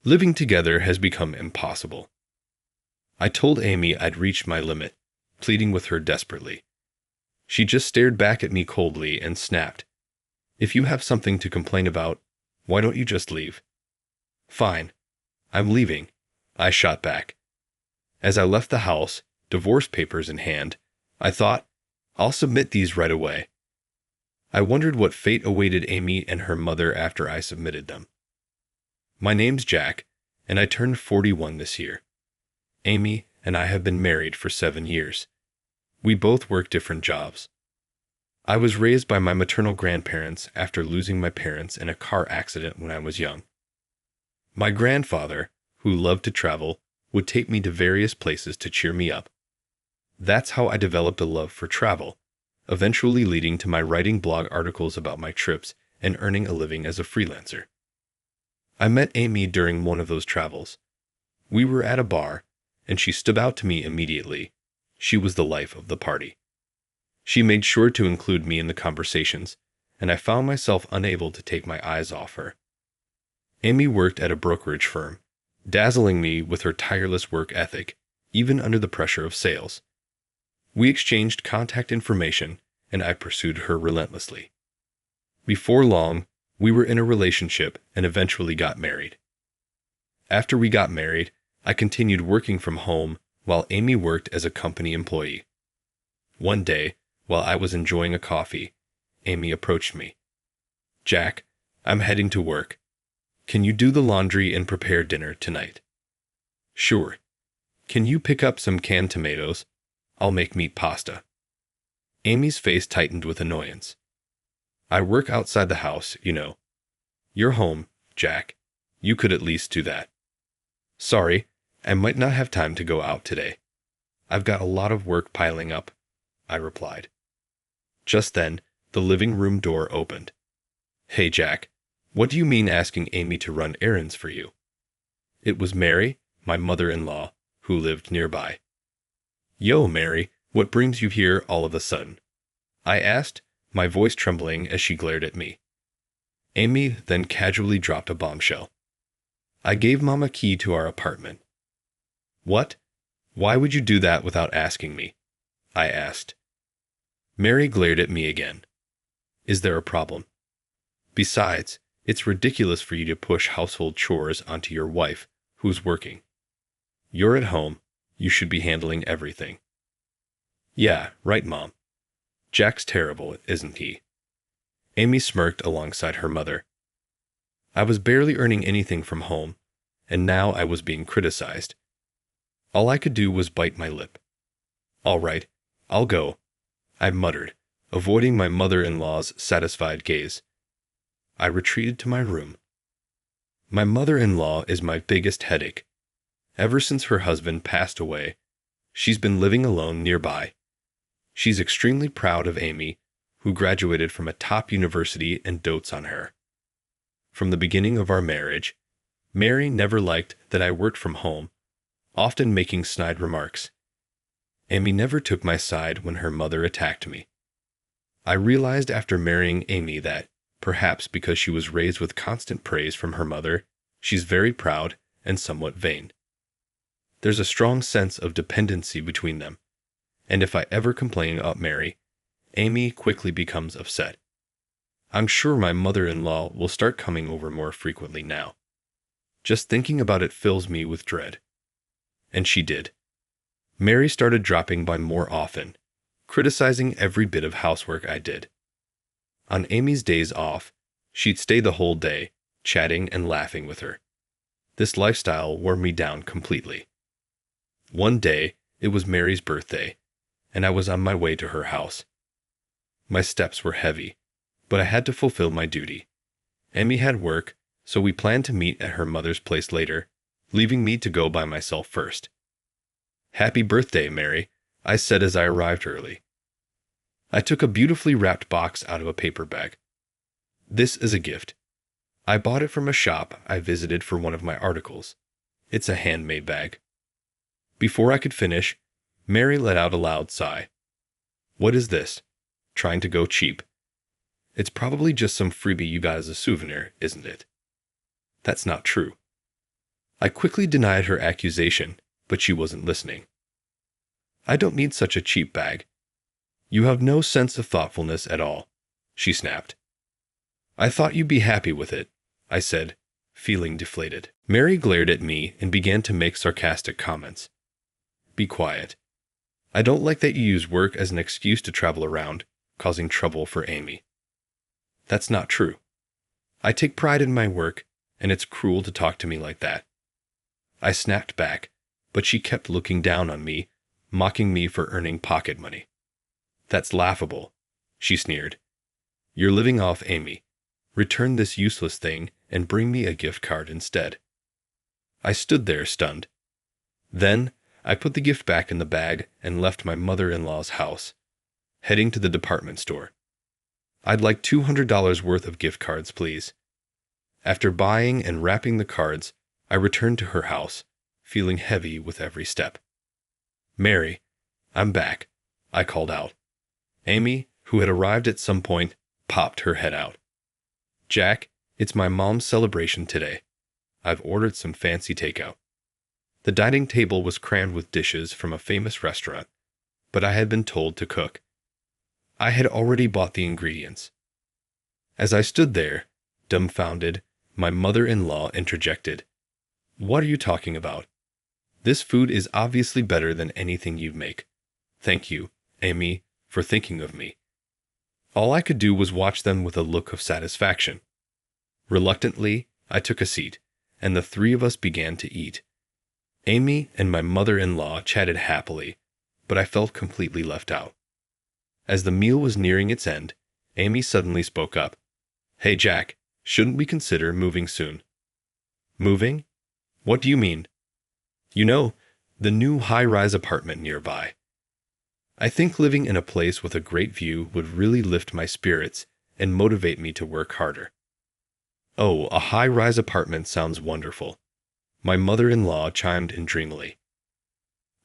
Living together has become impossible. I told Amy I'd reached my limit, pleading with her desperately. She just stared back at me coldly and snapped, "If you have something to complain about, why don't you just leave?" "Fine. I'm leaving," I shot back. As I left the house, divorce papers in hand, I thought, I'll submit these right away. I wondered what fate awaited Amy and her mother after I submitted them. My name's Jack, and I turned 41 this year. Amy and I have been married for 7 years. We both work different jobs. I was raised by my maternal grandparents after losing my parents in a car accident when I was young. My grandfather, who loved to travel, would take me to various places to cheer me up. That's how I developed a love for travel, eventually leading to my writing blog articles about my trips and earning a living as a freelancer. I met Amy during one of those travels. We were at a bar, and she stood out to me immediately. She was the life of the party. She made sure to include me in the conversations, and I found myself unable to take my eyes off her. Amy worked at a brokerage firm, dazzling me with her tireless work ethic, even under the pressure of sales. We exchanged contact information, and I pursued her relentlessly. Before long, we were in a relationship and eventually got married. After we got married, I continued working from home while Amy worked as a company employee. One day, while I was enjoying a coffee, Amy approached me. "Jack, I'm heading to work. Can you do the laundry and prepare dinner tonight?" "Sure. Can you pick up some canned tomatoes? I'll make meat pasta." Amy's face tightened with annoyance. "I work outside the house, you know. You're home, Jack. You could at least do that." "Sorry, I might not have time to go out today. I've got a lot of work piling up," I replied. Just then, the living room door opened. "Hey, Jack, what do you mean asking Amy to run errands for you?" It was Mary, my mother-in-law, who lived nearby. "Yo, Mary, what brings you here all of a sudden?" I asked, my voice trembling as she glared at me. Amy then casually dropped a bombshell. "I gave Mom a key to our apartment." "What? Why would you do that without asking me?" I asked. Mary glared at me again. "Is there a problem? Besides, it's ridiculous for you to push household chores onto your wife, who's working. You're at home. You should be handling everything." "Yeah, right, Mom. Jack's terrible, isn't he?" Amy smirked alongside her mother. I was barely earning anything from home, and now I was being criticized. All I could do was bite my lip. "All right, I'll go," I muttered, avoiding my mother-in-law's satisfied gaze. I retreated to my room. My mother-in-law is my biggest headache. Ever since her husband passed away, she's been living alone nearby. She's extremely proud of Amy, who graduated from a top university, and dotes on her. From the beginning of our marriage, Mary never liked that I worked from home, often making snide remarks. Amy never took my side when her mother attacked me. I realized after marrying Amy that, perhaps because she was raised with constant praise from her mother, she's very proud and somewhat vain. There's a strong sense of dependency between them, and if I ever complain about Mary, Amy quickly becomes upset. I'm sure my mother-in-law will start coming over more frequently now. Just thinking about it fills me with dread. And she did. Mary started dropping by more often, criticizing every bit of housework I did. On Amy's days off, she'd stay the whole day, chatting and laughing with her. This lifestyle wore me down completely. One day, it was Mary's birthday, and I was on my way to her house. My steps were heavy, but I had to fulfill my duty. Amy had work, so we planned to meet at her mother's place later, leaving me to go by myself first. "Happy birthday, Mary," I said as I arrived early. I took a beautifully wrapped box out of a paper bag. "This is a gift. I bought it from a shop I visited for one of my articles. It's a handmade bag." Before I could finish, Mary let out a loud sigh. "What is this? Trying to go cheap? It's probably just some freebie you got as a souvenir, isn't it?" "That's not true." I quickly denied her accusation, but she wasn't listening. I don't need such a cheap bag. You have no sense of thoughtfulness at all, she snapped. I thought you'd be happy with it, I said, feeling deflated. Mary glared at me and began to make sarcastic comments. Be quiet. I don't like that you use work as an excuse to travel around, causing trouble for Amy. That's not true. I take pride in my work, and it's cruel to talk to me like that. I snapped back, but she kept looking down on me, mocking me for earning pocket money. That's laughable, she sneered. You're living off Amy. Return this useless thing and bring me a gift card instead. I stood there stunned. Then, I put the gift back in the bag and left my mother-in-law's house, heading to the department store. I'd like $200 worth of gift cards, please. After buying and wrapping the cards, I returned to her house, feeling heavy with every step. Mary, I'm back, I called out. Amy, who had arrived at some point, popped her head out. Jack, it's my mom's celebration today. I've ordered some fancy takeout. The dining table was crammed with dishes from a famous restaurant, but I had been told to cook. I had already bought the ingredients. As I stood there, dumbfounded, my mother-in-law interjected. What are you talking about? This food is obviously better than anything you make. Thank you, Amy, for thinking of me. All I could do was watch them with a look of satisfaction. Reluctantly, I took a seat, and the three of us began to eat. Amy and my mother-in-law chatted happily, but I felt completely left out. As the meal was nearing its end, Amy suddenly spoke up. Hey Jack, shouldn't we consider moving soon? Moving? What do you mean? You know, the new high-rise apartment nearby. I think living in a place with a great view would really lift my spirits and motivate me to work harder. Oh, a high-rise apartment sounds wonderful. My mother-in-law chimed in dreamily.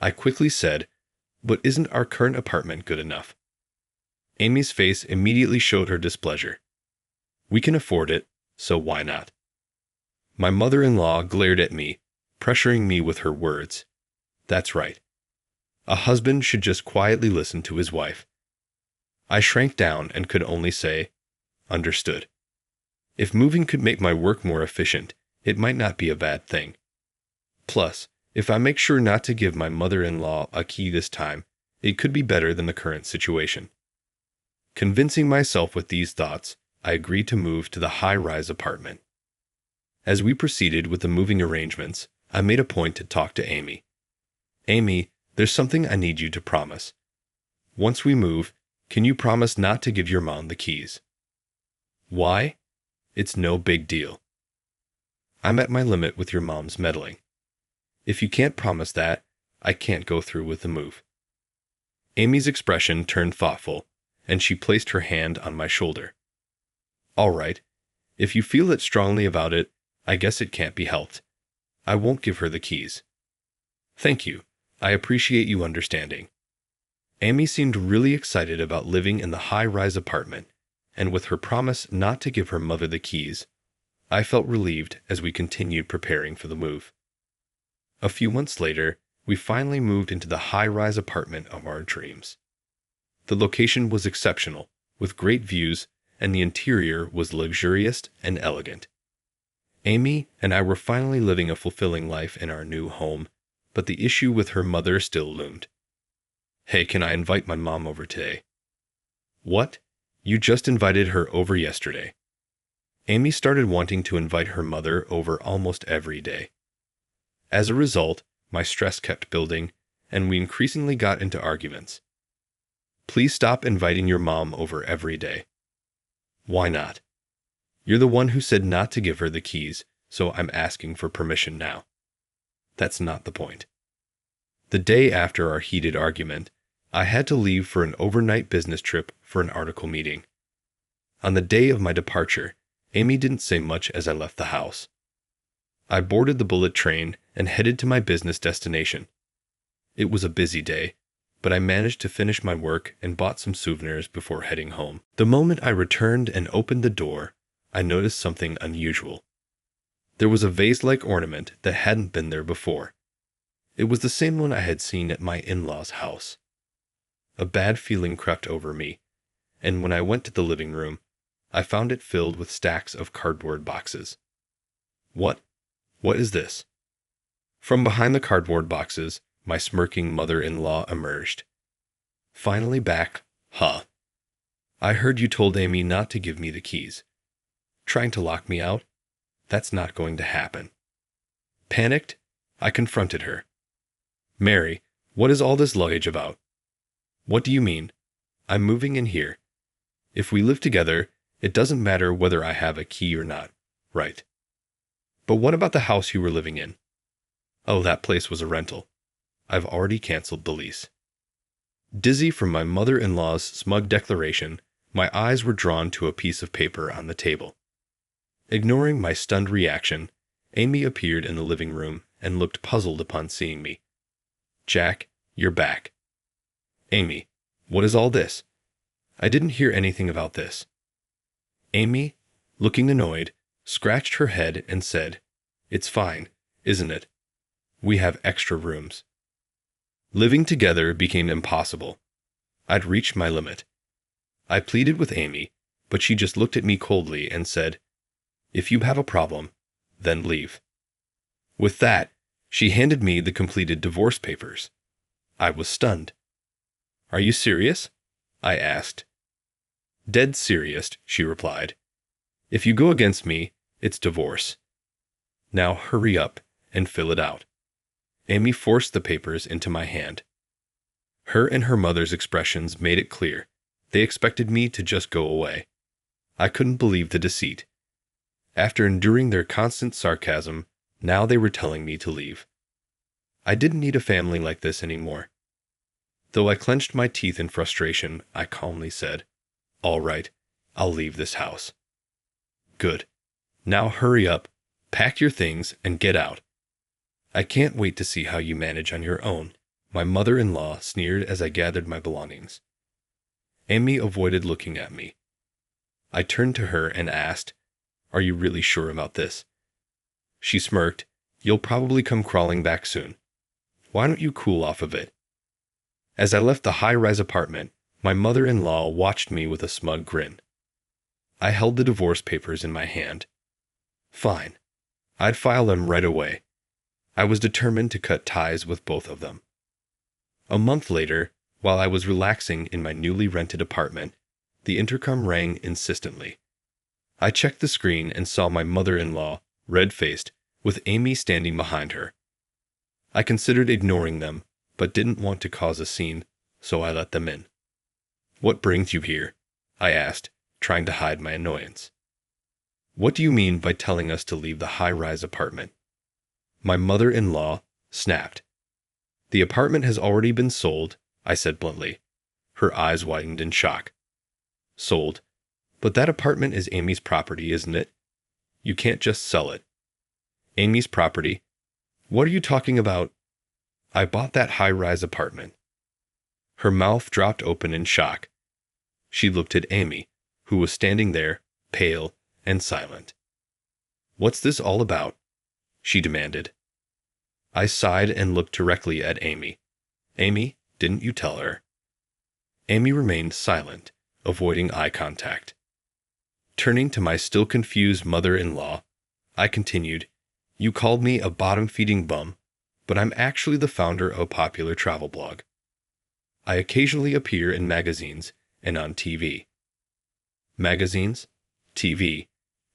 I quickly said, but isn't our current apartment good enough? Amy's face immediately showed her displeasure. We can afford it, so why not? My mother-in-law glared at me, pressuring me with her words. That's right. A husband should just quietly listen to his wife. I shrank down and could only say, understood. If moving could make my work more efficient, it might not be a bad thing. Plus, if I make sure not to give my mother-in-law a key this time, it could be better than the current situation. Convincing myself with these thoughts, I agreed to move to the high-rise apartment. As we proceeded with the moving arrangements, I made a point to talk to Amy. Amy, there's something I need you to promise. Once we move, can you promise not to give your mom the keys? Why? It's no big deal. I'm at my limit with your mom's meddling. If you can't promise that, I can't go through with the move. Amy's expression turned thoughtful, and she placed her hand on my shoulder. All right, if you feel that strongly about it, I guess it can't be helped. I won't give her the keys. Thank you. I appreciate you understanding. Amy seemed really excited about living in the high-rise apartment, and with her promise not to give her mother the keys, I felt relieved as we continued preparing for the move. A few months later, we finally moved into the high-rise apartment of our dreams. The location was exceptional, with great views, and the interior was luxurious and elegant. Amy and I were finally living a fulfilling life in our new home, but the issue with her mother still loomed. Hey, can I invite my mom over today? What? You just invited her over yesterday. Amy started wanting to invite her mother over almost every day. As a result, my stress kept building, and we increasingly got into arguments. Please stop inviting your mom over every day. Why not? You're the one who said not to give her the keys, so I'm asking for permission now. That's not the point. The day after our heated argument, I had to leave for an overnight business trip for an article meeting. On the day of my departure, Amy didn't say much as I left the house. I boarded the bullet train and headed to my business destination. It was a busy day, but I managed to finish my work and bought some souvenirs before heading home. The moment I returned and opened the door, I noticed something unusual. There was a vase-like ornament that hadn't been there before. It was the same one I had seen at my in-laws' house. A bad feeling crept over me, and when I went to the living room, I found it filled with stacks of cardboard boxes. What is this? From behind the cardboard boxes, my smirking mother-in-law emerged. Finally back, huh? I heard you told Amy not to give me the keys. Trying to lock me out? That's not going to happen. Panicked, I confronted her. Mary, what is all this luggage about? What do you mean? I'm moving in here. If we live together, it doesn't matter whether I have a key or not, right? But what about the house you were living in? Oh, that place was a rental. I've already canceled the lease. Dizzy from my mother-in-law's smug declaration, my eyes were drawn to a piece of paper on the table. Ignoring my stunned reaction, Amy appeared in the living room and looked puzzled upon seeing me. Jack, you're back. Amy, what is all this? I didn't hear anything about this. Amy, looking annoyed, scratched her head and said, It's fine, isn't it? We have extra rooms. Living together became impossible. I'd reached my limit. I pleaded with Amy, but she just looked at me coldly and said, If you have a problem, then leave. With that, she handed me the completed divorce papers. I was stunned. Are you serious? I asked. Dead serious, she replied. If you go against me, it's divorce. Now hurry up and fill it out. Amy forced the papers into my hand. Her and her mother's expressions made it clear. They expected me to just go away. I couldn't believe the deceit. After enduring their constant sarcasm, now they were telling me to leave. I didn't need a family like this anymore. Though I clenched my teeth in frustration, I calmly said, All right, I'll leave this house. Good. Now hurry up, pack your things, and get out. I can't wait to see how you manage on your own, my mother-in-law sneered as I gathered my belongings. Amy avoided looking at me. I turned to her and asked, Are you really sure about this? She smirked. You'll probably come crawling back soon. Why don't you cool off a bit? As I left the high-rise apartment, my mother-in-law watched me with a smug grin. I held the divorce papers in my hand. Fine. I'd file them right away. I was determined to cut ties with both of them. A month later, while I was relaxing in my newly rented apartment, the intercom rang insistently. I checked the screen and saw my mother-in-law, red-faced, with Amy standing behind her. I considered ignoring them, but didn't want to cause a scene, so I let them in. What brings you here? I asked, trying to hide my annoyance. What do you mean by telling us to leave the high-rise apartment? My mother-in-law snapped. The apartment has already been sold, I said bluntly. Her eyes widened in shock. Sold? But that apartment is Amy's property, isn't it? You can't just sell it. Amy's property? What are you talking about? I bought that high-rise apartment. Her mouth dropped open in shock. She looked at Amy, who was standing there, pale and silent. What's this all about? She demanded. I sighed and looked directly at Amy. Amy, didn't you tell her? Amy remained silent, avoiding eye contact. Turning to my still confused mother-in-law, I continued, You called me a bottom-feeding bum, but I'm actually the founder of a popular travel blog. I occasionally appear in magazines and on TV. Magazines? TV?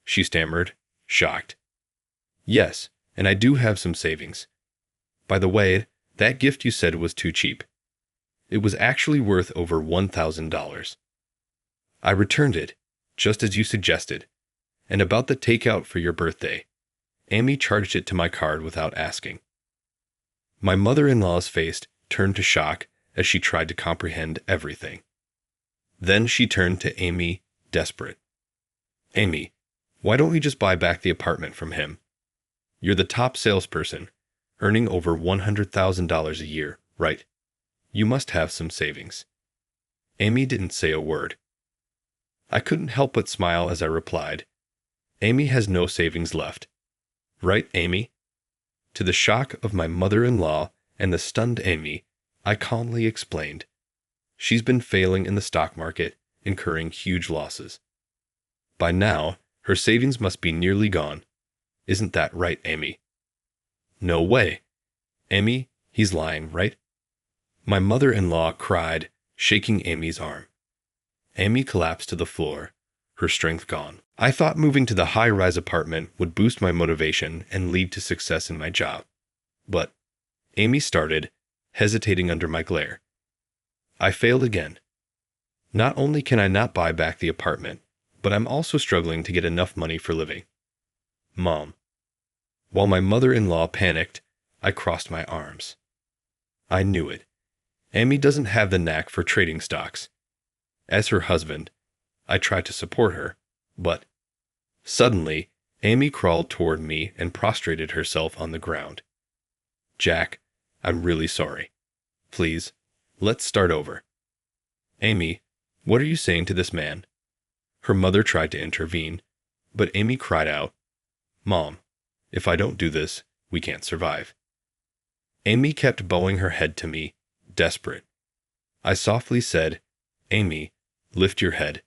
She stammered, shocked. Yes, and I do have some savings. By the way, that gift you said was too cheap. It was actually worth over $1,000. I returned it, just as you suggested. And about the takeout for your birthday, Amy charged it to my card without asking. My mother-in-law's face turned to shock as she tried to comprehend everything. Then she turned to Amy, desperate. Amy, why don't we just buy back the apartment from him? You're the top salesperson, earning over $100,000 a year, right? You must have some savings. Amy didn't say a word. I couldn't help but smile as I replied, Amy has no savings left. Right, Amy? To the shock of my mother-in-law and the stunned Amy, I calmly explained. She's been failing in the stock market, incurring huge losses. By now, her savings must be nearly gone. Isn't that right, Amy? No way. Amy, he's lying, right? My mother-in-law cried, shaking Amy's arm. Amy collapsed to the floor, her strength gone. I thought moving to the high-rise apartment would boost my motivation and lead to success in my job. But Amy started, hesitating under my glare. I failed again. Not only can I not buy back the apartment, but I'm also struggling to get enough money for living. Mom. While my mother-in-law panicked, I crossed my arms. I knew it. Amy doesn't have the knack for trading stocks. As her husband, I tried to support her, but suddenly, Amy crawled toward me and prostrated herself on the ground. Jack, I'm really sorry. Please, let's start over. Amy, what are you saying to this man? Her mother tried to intervene, but Amy cried out, Mom, if I don't do this, we can't survive. Amy kept bowing her head to me, desperate. I softly said, Amy, lift your head.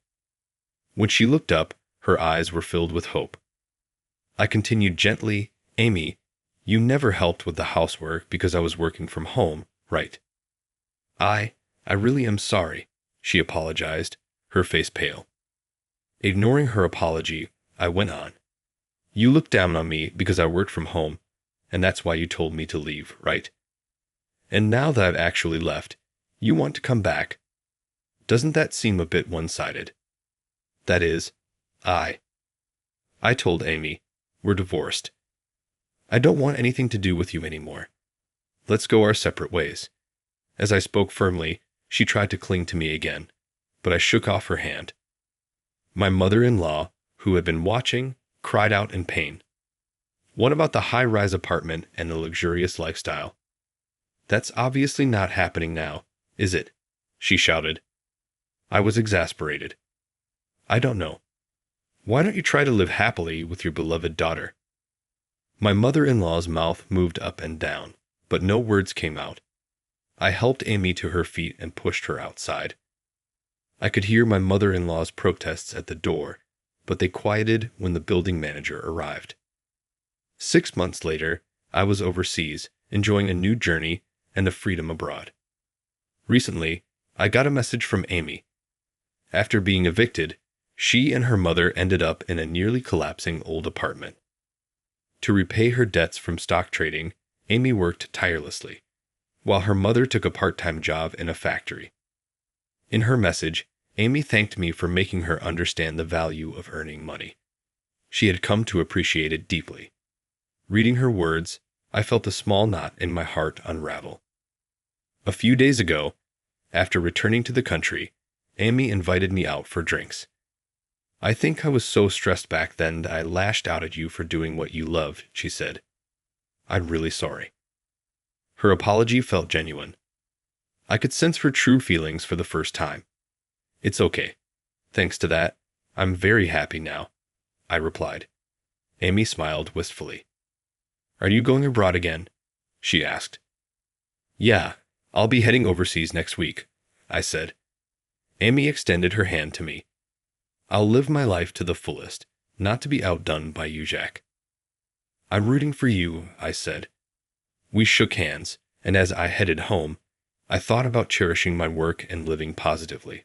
When she looked up, her eyes were filled with hope. I continued gently, Amy, you never helped with the housework because I was working from home, right? I really am sorry, she apologized, her face pale. Ignoring her apology, I went on. You looked down on me because I worked from home, and that's why you told me to leave, right? And now that I've actually left, you want to come back. Doesn't that seem a bit one-sided? That is, I told Amy, we're divorced. I don't want anything to do with you anymore. Let's go our separate ways. As I spoke firmly, she tried to cling to me again, but I shook off her hand. My mother-in-law, who had been watching, cried out in pain. What about the high-rise apartment and the luxurious lifestyle? That's obviously not happening now, is it? She shouted. I was exasperated. I don't know. Why don't you try to live happily with your beloved daughter? My mother-in-law's mouth moved up and down, but no words came out. I helped Amy to her feet and pushed her outside. I could hear my mother-in-law's protests at the door, but they quieted when the building manager arrived. 6 months later, I was overseas, enjoying a new journey and the freedom abroad. Recently, I got a message from Amy. After being evicted, she and her mother ended up in a nearly collapsing old apartment. To repay her debts from stock trading, Amy worked tirelessly, while her mother took a part-time job in a factory. In her message, Amy thanked me for making her understand the value of earning money. She had come to appreciate it deeply. Reading her words, I felt a small knot in my heart unravel. A few days ago, after returning to the country, Amy invited me out for drinks. I think I was so stressed back then that I lashed out at you for doing what you loved, she said. I'm really sorry. Her apology felt genuine. I could sense her true feelings for the first time. It's okay. Thanks to that, I'm very happy now, I replied. Amy smiled wistfully. Are you going abroad again? She asked. Yeah, I'll be heading overseas next week, I said. Amy extended her hand to me. I'll live my life to the fullest, not to be outdone by you, Jack. I'm rooting for you, I said. We shook hands, and as I headed home, I thought about cherishing my work and living positively.